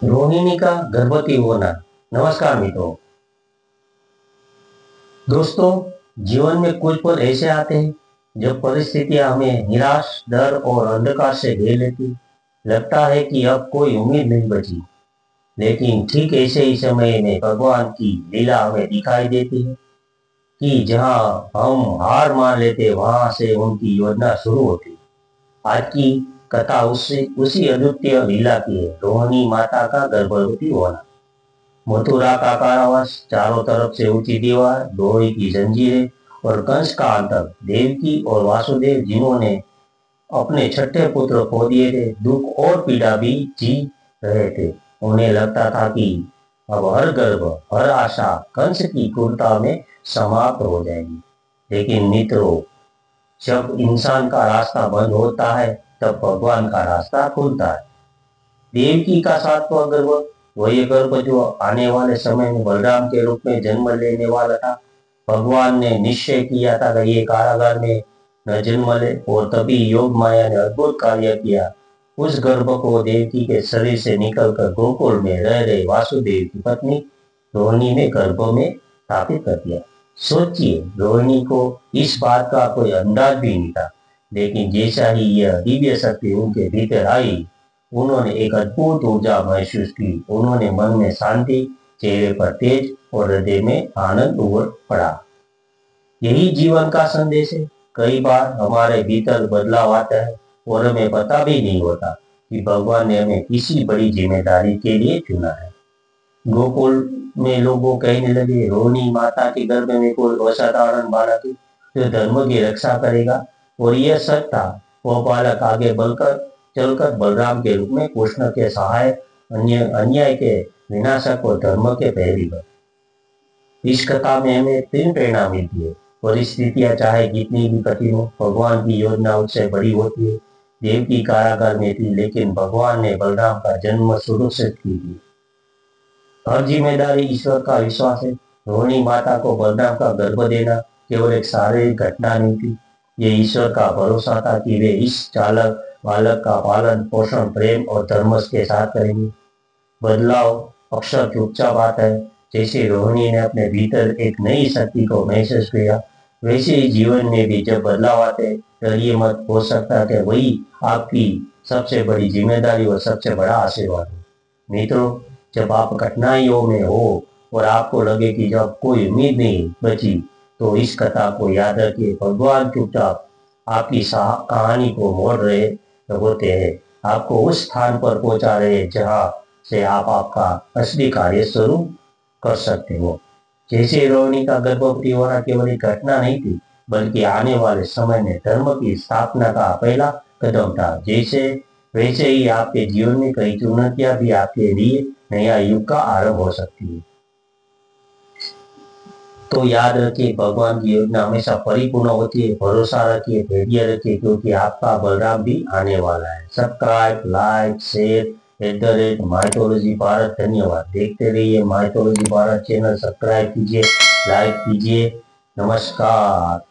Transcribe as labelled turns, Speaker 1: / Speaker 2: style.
Speaker 1: रोहिणी का गर्भवती होना। नमस्कार मित्रों। दोस्तों, जीवन में कुछ पल ऐसे आते हैं जब परिस्थितियां हमें निराश, डर और अंधकार से घेर लेती। लगता है कि अब कोई उम्मीद नहीं बची। लेकिन ठीक ऐसे ही समय में भगवान की लीला हमें दिखाई देती है कि जहां हम हार मान लेते वहां से उनकी योजना शुरू होती। आज की कथा उसी उसी अद्वितीय लीला की है, रोहिणी माता का गर्भवती होना। मथुरा का कारावास, चारों तरफ से ऊंची दीवार, लोहे की जंजीरें और कंस का आतंक। देवकी और वासुदेव जिन्होंने अपने छठे पुत्र खो दिए थे, दुख और पीड़ा भी जी रहे थे। उन्हें लगता था कि अब हर गर्व, हर आशा कंस की क्रूरता में समाप्त हो जाएगी। लेकिन मित्रों, जब इंसान का रास्ता बंद होता है तब भगवान का रास्ता खुलता है। देवकी का सातवां गर्भ, वही गर्भ जो आने वाले समय में बलराम के रूप में जन्म लेने वाला था। भगवान ने निश्चय किया था कि ये कारागार में न जन्म ले, और तभी योग माया ने अद्भुत कार्य किया। उस गर्भ को देवकी के शरीर से निकलकर गोकुल में रह रहे वासुदेव की पत्नी रोहिणी ने गर्भ में स्थापित कर दिया। सोचिए, रोहिणी को इस बात का कोई अंदाज भी नहीं था। लेकिन जैसा ही यह दिव्य शक्ति उनके भीतर आई, उन्होंने एक अद्भुत ऊर्जा महसूस की। उन्होंने मन में शांति, चेहरे पर तेज और हृदय में आनंद उमड़ पड़ा। यही जीवन का संदेश है। कई बार हमारे भीतर बदलाव आता है और हमें पता भी नहीं होता कि भगवान ने हमें किसी बड़ी जिम्मेदारी के लिए चुना है। गोकुल में लोगों कहने लगे, रोहिणी माता के गर्भ में कोई असाधारण बालक है जो धर्म की रक्षा करेगा। और यह सच था। वो बालक आगे बढ़कर चलकर बलराम के रूप में कृष्ण के सहाय, अन्याय के विनाशक और धर्म के प्रहरी बने। इस कथा में हमें तीन प्रेरणा मिलती है। परिस्थितियां चाहे जितनी भी कठिन हो, भगवान की योजना उससे बड़ी होती है। देव की कारागार में थी, लेकिन भगवान ने बलराम का जन्म सुरक्षित की थी। हर जिम्मेदारी ईश्वर का विश्वास है। रोहिणी माता को बलराम का गर्भ देना केवल एक शारीरिक घटना नहीं थी। ये ईश्वर का भरोसा था कि वे इस चालक बालक का पालन पोषण प्रेम और धर्म के साथ करेंगे। बदलाव अक्सर चुपचाप आता है। जैसे रोहिणी ने अपने भीतर एक नई शक्ति को महसूस किया, वैसे ही जीवन में भी जब बदलाव आते हैं, डरिए मत। हो सकता है कि वही आपकी सबसे बड़ी जिम्मेदारी और सबसे बड़ा आशीर्वाद हो। मित्रों, जब आप कठिनाइयों में हो और आपको लगे कि जब कोई उम्मीद नहीं बची, तो इस कथा को याद रखिए। भगवान चुपचाप आपकी कहानी को मोड़ रहे होते हैं, आपको उस स्थान पर पहुंचा रहे हैं जहां से आप आपका असली कार्य शुरू कर सकते हो। जैसे रोहिणी का गर्भवती होना केवल एक घटना नहीं थी, बल्कि आने वाले समय में धर्म की स्थापना का पहला कदम था। जैसे वैसे ही आपके जीवन में कई चुनौतियां भी आपके लिए नया युग का आरंभ हो सकती है। तो याद रखिए, भगवान की योजना हमेशा परिपूर्ण होती है। भरोसा रखिए, धैर्य रखिए, क्योंकि आपका बलराम भी आने वाला है। Subscribe, like, share @mythology Bharat. धन्यवाद। देखते रहिए माइथोलॉजी भारत चैनल। सब्सक्राइब कीजिए, लाइक कीजिए। नमस्कार।